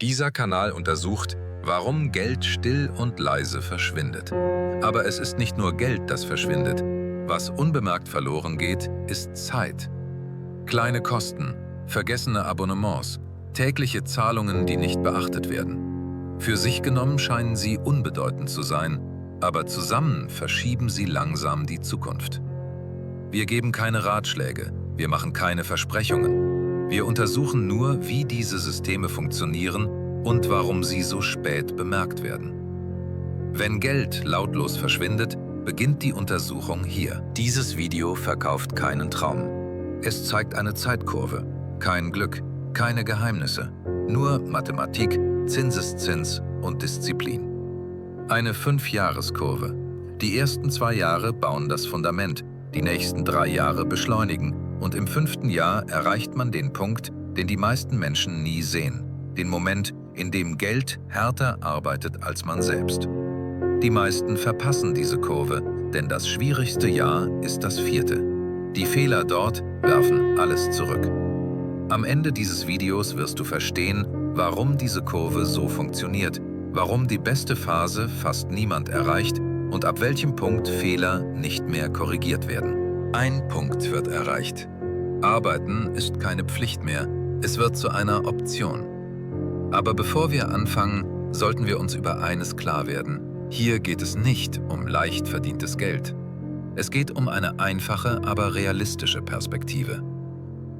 Dieser Kanal untersucht, warum Geld still und leise verschwindet. Aber es ist nicht nur Geld, das verschwindet. Was unbemerkt verloren geht, ist Zeit. Kleine Kosten, vergessene Abonnements, tägliche Zahlungen, die nicht beachtet werden. Für sich genommen scheinen sie unbedeutend zu sein, aber zusammen verschieben sie langsam die Zukunft. Wir geben keine Ratschläge, wir machen keine Versprechungen. Wir untersuchen nur, wie diese Systeme funktionieren und warum sie so spät bemerkt werden. Wenn Geld lautlos verschwindet, beginnt die Untersuchung hier. Dieses Video verkauft keinen Traum. Es zeigt eine Zeitkurve, kein Glück, keine Geheimnisse, nur Mathematik, Zinseszins und Disziplin. Eine 5-Jahres-Kurve. Die ersten 2 Jahre bauen das Fundament, die nächsten 3 Jahre beschleunigen und im 5. Jahr erreicht man den Punkt, den die meisten Menschen nie sehen, den Moment, in dem Geld härter arbeitet als man selbst. Die meisten verpassen diese Kurve, denn das schwierigste Jahr ist das 4. Die Fehler dort werfen alles zurück. Am Ende dieses Videos wirst du verstehen, warum diese Kurve so funktioniert, warum die beste Phase fast niemand erreicht und ab welchem Punkt Fehler nicht mehr korrigiert werden. Ein Punkt wird erreicht. Arbeiten ist keine Pflicht mehr, es wird zu einer Option. Aber bevor wir anfangen, sollten wir uns über eines klar werden. Hier geht es nicht um leicht verdientes Geld. Es geht um eine einfache, aber realistische Perspektive.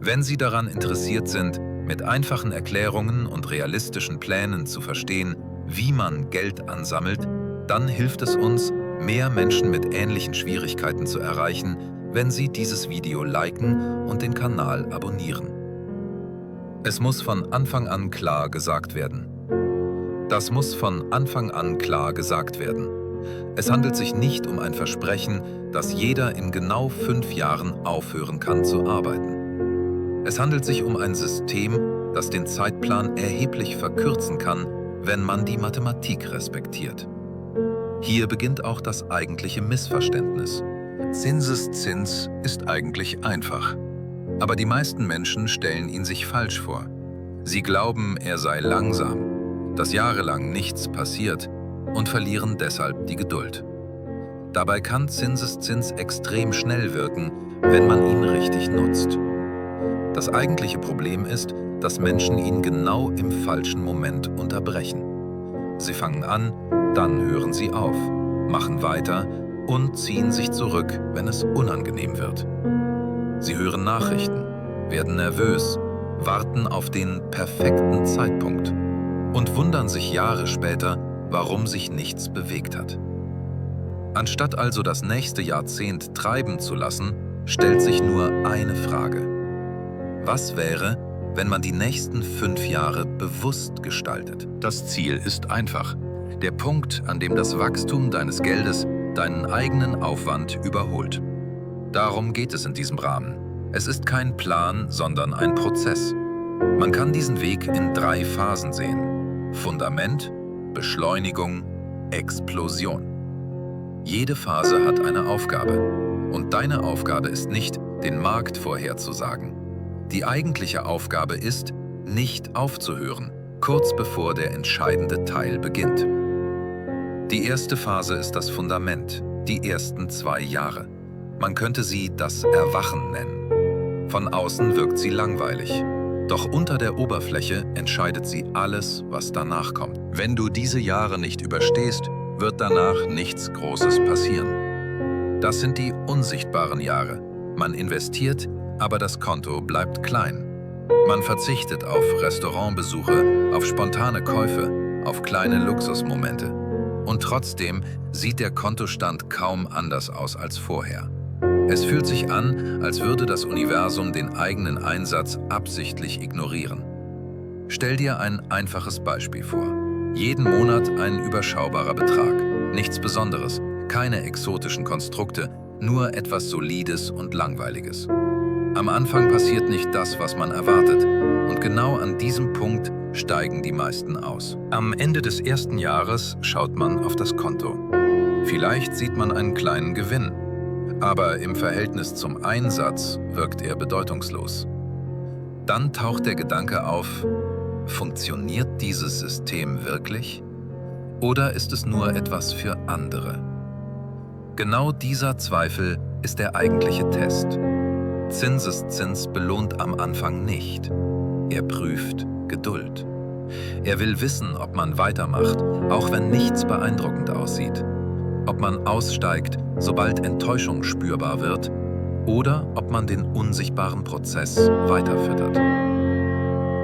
Wenn Sie daran interessiert sind, mit einfachen Erklärungen und realistischen Plänen zu verstehen, wie man Geld ansammelt, dann hilft es uns, mehr Menschen mit ähnlichen Schwierigkeiten zu erreichen, wenn Sie dieses Video liken und den Kanal abonnieren. Es muss von Anfang an klar gesagt werden. Das muss von Anfang an klar gesagt werden. Es handelt sich nicht um ein Versprechen, dass jeder in genau 5 Jahren aufhören kann zu arbeiten. Es handelt sich um ein System, das den Zeitplan erheblich verkürzen kann, wenn man die Mathematik respektiert. Hier beginnt auch das eigentliche Missverständnis. Zinseszins ist eigentlich einfach. Aber die meisten Menschen stellen ihn sich falsch vor. Sie glauben, er sei langsam, dass jahrelang nichts passiert und verlieren deshalb die Geduld. Dabei kann Zinseszins extrem schnell wirken, wenn man ihn richtig nutzt. Das eigentliche Problem ist, dass Menschen ihn genau im falschen Moment unterbrechen. Sie fangen an, dann hören sie auf, machen weiter und ziehen sich zurück, wenn es unangenehm wird. Sie hören Nachrichten, werden nervös, warten auf den perfekten Zeitpunkt und wundern sich Jahre später, warum sich nichts bewegt hat. Anstatt also das nächste Jahrzehnt treiben zu lassen, stellt sich nur eine Frage. Was wäre, wenn man die nächsten 5 Jahre bewusst gestaltet? Das Ziel ist einfach. Der Punkt, an dem das Wachstum deines Geldes deinen eigenen Aufwand überholt. Darum geht es in diesem Rahmen. Es ist kein Plan, sondern ein Prozess. Man kann diesen Weg in 3 Phasen sehen: Fundament, Beschleunigung, Explosion. Jede Phase hat eine Aufgabe. Und deine Aufgabe ist nicht, den Markt vorherzusagen. Die eigentliche Aufgabe ist, nicht aufzuhören, kurz bevor der entscheidende Teil beginnt. Die erste Phase ist das Fundament, die ersten 2 Jahre. Man könnte sie das Erwachen nennen. Von außen wirkt sie langweilig. Doch unter der Oberfläche entscheidet sie alles, was danach kommt. Wenn du diese Jahre nicht überstehst, wird danach nichts Großes passieren. Das sind die unsichtbaren Jahre. Man investiert, aber das Konto bleibt klein. Man verzichtet auf Restaurantbesuche, auf spontane Käufe, auf kleine Luxusmomente. Und trotzdem sieht der Kontostand kaum anders aus als vorher. Es fühlt sich an, als würde das Universum den eigenen Einsatz absichtlich ignorieren. Stell dir ein einfaches Beispiel vor. Jeden Monat ein überschaubarer Betrag. Nichts Besonderes, keine exotischen Konstrukte, nur etwas Solides und Langweiliges. Am Anfang passiert nicht das, was man erwartet. Und genau an diesem Punkt steigen die meisten aus. Am Ende des ersten Jahres schaut man auf das Konto. Vielleicht sieht man einen kleinen Gewinn. Aber im Verhältnis zum Einsatz wirkt er bedeutungslos. Dann taucht der Gedanke auf, funktioniert dieses System wirklich? Oder ist es nur etwas für andere? Genau dieser Zweifel ist der eigentliche Test. Zinseszins belohnt am Anfang nicht. Er prüft Geduld. Er will wissen, ob man weitermacht, auch wenn nichts beeindruckend aussieht. Ob man aussteigt, sobald Enttäuschung spürbar wird, oder ob man den unsichtbaren Prozess weiterfüttert.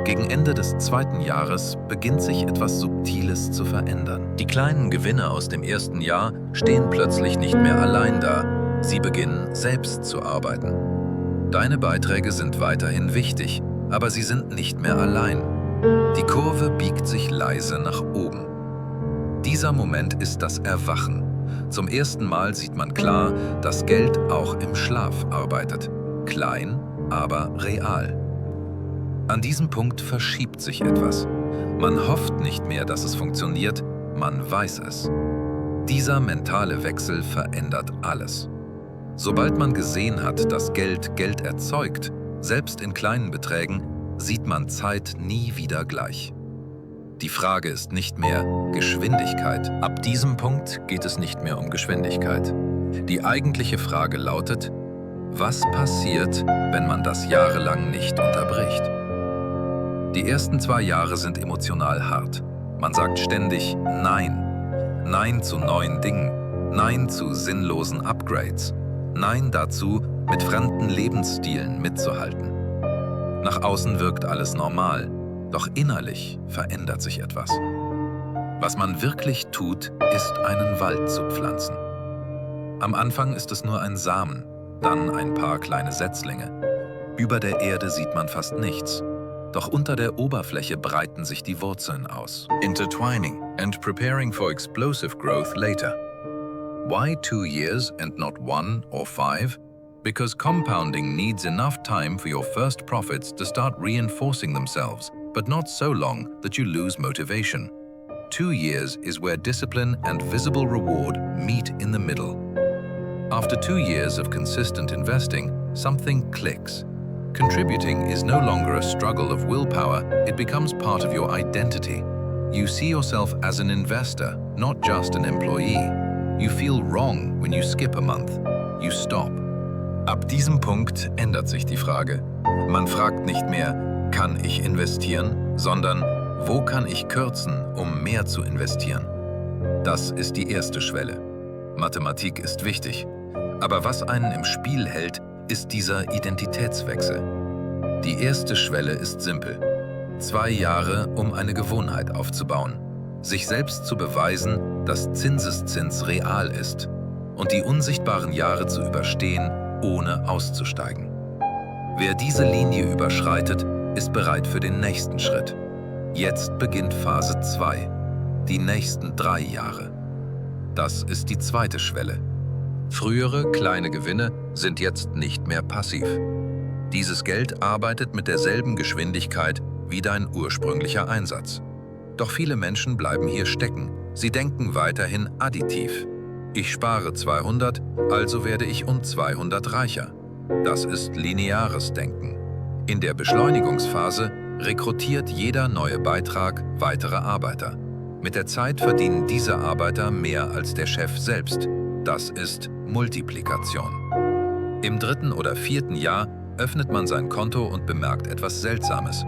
Gegen Ende des 2. Jahres beginnt sich etwas Subtiles zu verändern. Die kleinen Gewinne aus dem 1. Jahr stehen plötzlich nicht mehr allein da. Sie beginnen, selbst zu arbeiten. Deine Beiträge sind weiterhin wichtig, aber sie sind nicht mehr allein. Die Kurve biegt sich leise nach oben. Dieser Moment ist das Erwachen. Zum ersten Mal sieht man klar, dass Geld auch im Schlaf arbeitet. Klein, aber real. An diesem Punkt verschiebt sich etwas. Man hofft nicht mehr, dass es funktioniert, man weiß es. Dieser mentale Wechsel verändert alles. Sobald man gesehen hat, dass Geld Geld erzeugt, selbst in kleinen Beträgen, sieht man Zeit nie wieder gleich. Die Frage ist nicht mehr Geschwindigkeit. Ab diesem Punkt geht es nicht mehr um Geschwindigkeit. Die eigentliche Frage lautet, was passiert, wenn man das jahrelang nicht unterbricht? Die ersten 2 Jahre sind emotional hart. Man sagt ständig Nein. Nein zu neuen Dingen. Nein zu sinnlosen Upgrades. Nein dazu, mit fremden Lebensstilen mitzuhalten. Nach außen wirkt alles normal, doch innerlich verändert sich etwas. Was man wirklich tut, ist, einen Wald zu pflanzen. Am Anfang ist es nur ein Samen, dann ein paar kleine Setzlinge. Über der Erde sieht man fast nichts. Doch unter der Oberfläche breiten sich die Wurzeln aus. Intertwining and preparing for explosive growth later. Why 2 years and not 1 or 5? Because compounding needs enough time for your first profits to start reinforcing themselves, but not so long that you lose motivation. 2 years is where discipline and visible reward meet in the middle. After 2 years of consistent investing, something clicks. Contributing is no longer a struggle of willpower, it becomes part of your identity. You see yourself as an investor, not just an employee. You feel wrong when you skip a month. You stop. Ab diesem Punkt ändert sich die Frage. Man fragt nicht mehr, kann ich investieren, sondern wo kann ich kürzen, um mehr zu investieren? Das ist die erste Schwelle. Mathematik ist wichtig, aber was einen im Spiel hält, ist dieser Identitätswechsel. Die erste Schwelle ist simpel. 2 Jahre, um eine Gewohnheit aufzubauen, sich selbst zu beweisen, dass Zinseszins real ist und die unsichtbaren Jahre zu überstehen, ohne auszusteigen. Wer diese Linie überschreitet, ist bereit für den nächsten Schritt. Jetzt beginnt Phase 2, die nächsten 3 Jahre. Das ist die zweite Schwelle. Frühere kleine Gewinne sind jetzt nicht mehr passiv. Dieses Geld arbeitet mit derselben Geschwindigkeit wie dein ursprünglicher Einsatz. Doch viele Menschen bleiben hier stecken. Sie denken weiterhin additiv. Ich spare 200, also werde ich um 200 reicher. Das ist lineares Denken. In der Beschleunigungsphase rekrutiert jeder neue Beitrag weitere Arbeiter. Mit der Zeit verdienen diese Arbeiter mehr als der Chef selbst. Das ist Multiplikation. Im 3. oder 4. Jahr öffnet man sein Konto und bemerkt etwas Seltsames.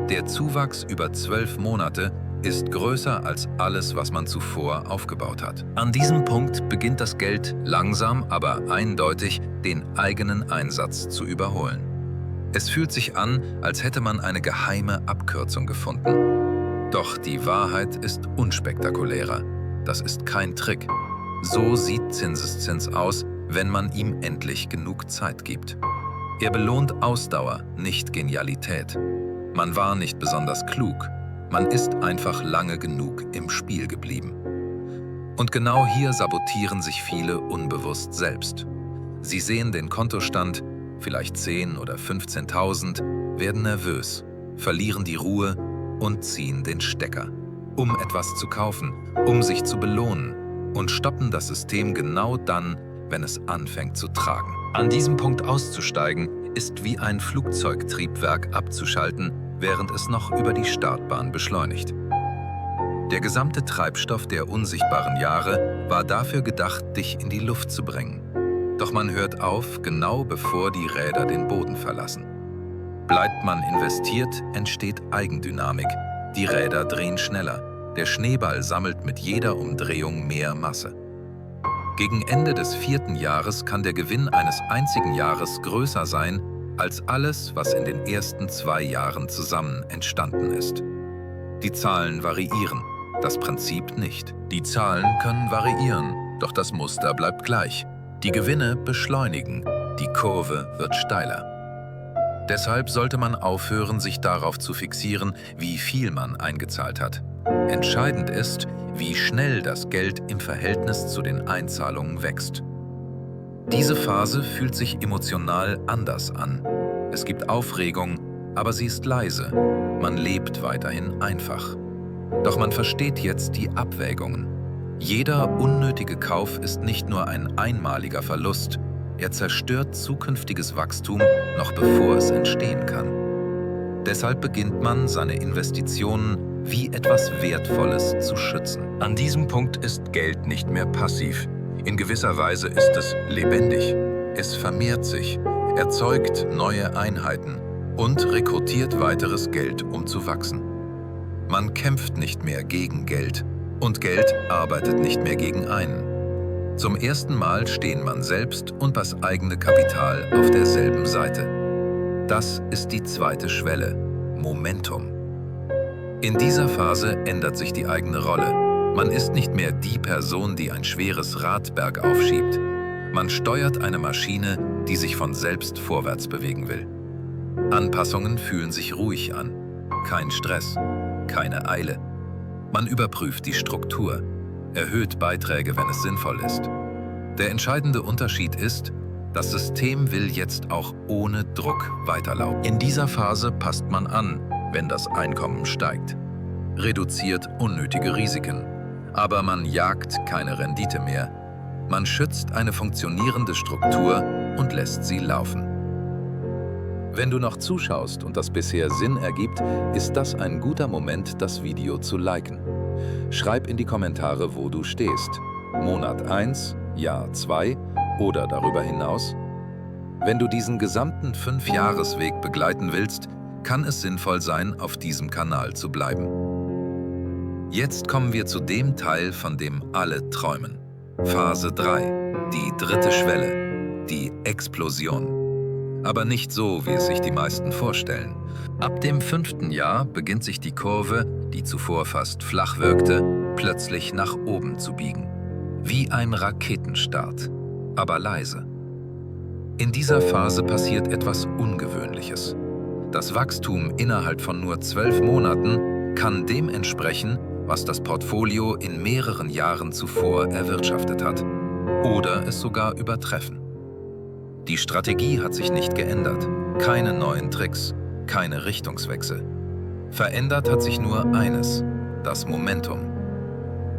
Der Zuwachs über 12 Monate ist größer als alles, was man zuvor aufgebaut hat. An diesem Punkt beginnt das Geld langsam, aber eindeutig den eigenen Einsatz zu überholen. Es fühlt sich an, als hätte man eine geheime Abkürzung gefunden. Doch die Wahrheit ist unspektakulärer. Das ist kein Trick. So sieht Zinseszins aus, wenn man ihm endlich genug Zeit gibt. Er belohnt Ausdauer, nicht Genialität. Man war nicht besonders klug. Man ist einfach lange genug im Spiel geblieben. Und genau hier sabotieren sich viele unbewusst selbst. Sie sehen den Kontostand, vielleicht 10.000 oder 15.000, werden nervös, verlieren die Ruhe und ziehen den Stecker, um etwas zu kaufen, um sich zu belohnen, und stoppen das System genau dann, wenn es anfängt zu tragen. An diesem Punkt auszusteigen, ist wie ein Flugzeugtriebwerk abzuschalten, während es noch über die Startbahn beschleunigt. Der gesamte Treibstoff der unsichtbaren Jahre war dafür gedacht, dich in die Luft zu bringen. Doch man hört auf, genau bevor die Räder den Boden verlassen. Bleibt man investiert, entsteht Eigendynamik. Die Räder drehen schneller. Der Schneeball sammelt mit jeder Umdrehung mehr Masse. Gegen Ende des 4. Jahres kann der Gewinn eines einzigen Jahres größer sein als alles, was in den ersten 2 Jahren zusammen entstanden ist. Die Zahlen variieren, das Prinzip nicht. Die Zahlen können variieren, doch das Muster bleibt gleich. Die Gewinne beschleunigen, die Kurve wird steiler. Deshalb sollte man aufhören, sich darauf zu fixieren, wie viel man eingezahlt hat. Entscheidend ist, wie schnell das Geld im Verhältnis zu den Einzahlungen wächst. Diese Phase fühlt sich emotional anders an. Es gibt Aufregung, aber sie ist leise. Man lebt weiterhin einfach. Doch man versteht jetzt die Abwägungen. Jeder unnötige Kauf ist nicht nur ein einmaliger Verlust, er zerstört zukünftiges Wachstum, noch bevor es entstehen kann. Deshalb beginnt man, seine Investitionen wie etwas Wertvolles zu schützen. An diesem Punkt ist Geld nicht mehr passiv. In gewisser Weise ist es lebendig. Es vermehrt sich, erzeugt neue Einheiten und rekrutiert weiteres Geld, um zu wachsen. Man kämpft nicht mehr gegen Geld und Geld arbeitet nicht mehr gegen einen. Zum ersten Mal stehen man selbst und das eigene Kapital auf derselben Seite. Das ist die zweite Schwelle, Momentum. In dieser Phase ändert sich die eigene Rolle. Man ist nicht mehr die Person, die ein schweres Rad bergauf schiebt. Man steuert eine Maschine, die sich von selbst vorwärts bewegen will. Anpassungen fühlen sich ruhig an. Kein Stress, keine Eile. Man überprüft die Struktur, erhöht Beiträge, wenn es sinnvoll ist. Der entscheidende Unterschied ist, das System will jetzt auch ohne Druck weiterlaufen. In dieser Phase passt man an, wenn das Einkommen steigt, reduziert unnötige Risiken. Aber man jagt keine Rendite mehr. Man schützt eine funktionierende Struktur und lässt sie laufen. Wenn du noch zuschaust und das bisher Sinn ergibt, ist das ein guter Moment, das Video zu liken. Schreib in die Kommentare, wo du stehst. Monat 1, Jahr 2 oder darüber hinaus. Wenn du diesen gesamten 5-Jahres-Weg begleiten willst, kann es sinnvoll sein, auf diesem Kanal zu bleiben. Jetzt kommen wir zu dem Teil, von dem alle träumen. Phase 3, die dritte Schwelle, die Explosion. Aber nicht so, wie es sich die meisten vorstellen. Ab dem 5. Jahr beginnt sich die Kurve, die zuvor fast flach wirkte, plötzlich nach oben zu biegen. Wie ein Raketenstart, aber leise. In dieser Phase passiert etwas Ungewöhnliches. Das Wachstum innerhalb von nur 12 Monaten kann dem entsprechen, was das Portfolio in mehreren Jahren zuvor erwirtschaftet hat. Oder es sogar übertreffen. Die Strategie hat sich nicht geändert. Keine neuen Tricks, keine Richtungswechsel. Verändert hat sich nur eines: das Momentum.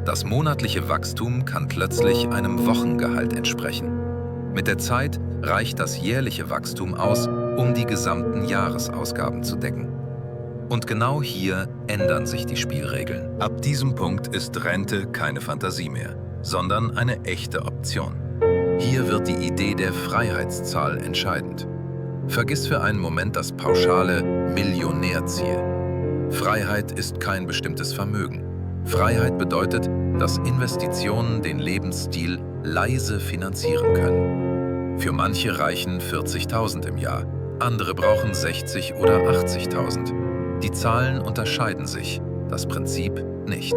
Das monatliche Wachstum kann plötzlich einem Wochengehalt entsprechen. Mit der Zeit reicht das jährliche Wachstum aus, um die gesamten Jahresausgaben zu decken. Und genau hier ändern sich die Spielregeln. Ab diesem Punkt ist Rente keine Fantasie mehr, sondern eine echte Option. Hier wird die Idee der Freiheitszahl entscheidend. Vergiss für einen Moment das pauschale Millionärziel. Freiheit ist kein bestimmtes Vermögen. Freiheit bedeutet, dass Investitionen den Lebensstil leise finanzieren können. Für manche reichen 40.000 im Jahr, andere brauchen 60.000 oder 80.000. Die Zahlen unterscheiden sich, das Prinzip nicht.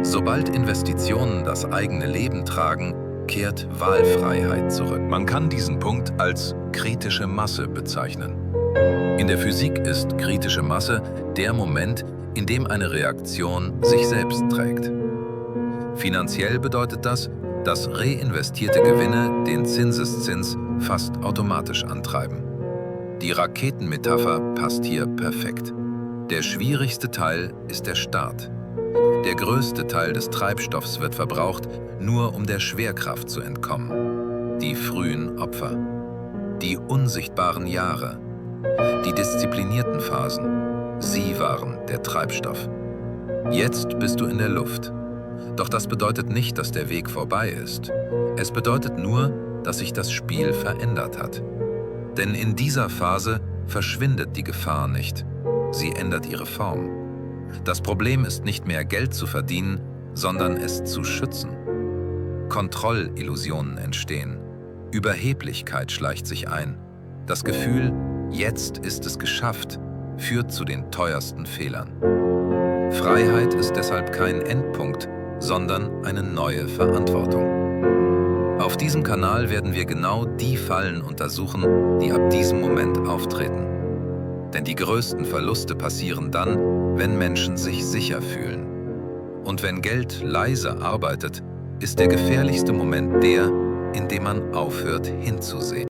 Sobald Investitionen das eigene Leben tragen, kehrt Wahlfreiheit zurück. Man kann diesen Punkt als kritische Masse bezeichnen. In der Physik ist kritische Masse der Moment, in dem eine Reaktion sich selbst trägt. Finanziell bedeutet das, dass reinvestierte Gewinne den Zinseszins fast automatisch antreiben. Die Raketenmetapher passt hier perfekt. Der schwierigste Teil ist der Start. Der größte Teil des Treibstoffs wird verbraucht, nur um der Schwerkraft zu entkommen. Die frühen Opfer. Die unsichtbaren Jahre. Die disziplinierten Phasen. Sie waren der Treibstoff. Jetzt bist du in der Luft. Doch das bedeutet nicht, dass der Weg vorbei ist. Es bedeutet nur, dass sich das Spiel verändert hat. Denn in dieser Phase verschwindet die Gefahr nicht. Sie ändert ihre Form. Das Problem ist nicht mehr Geld zu verdienen, sondern es zu schützen. Kontrollillusionen entstehen. Überheblichkeit schleicht sich ein. Das Gefühl, jetzt ist es geschafft, führt zu den teuersten Fehlern. Freiheit ist deshalb kein Endpunkt, sondern eine neue Verantwortung. Auf diesem Kanal werden wir genau die Fallen untersuchen, die ab diesem Moment auftreten. Denn die größten Verluste passieren dann, wenn Menschen sich sicher fühlen. Und wenn Geld leise arbeitet, ist der gefährlichste Moment der, in dem man aufhört hinzusehen.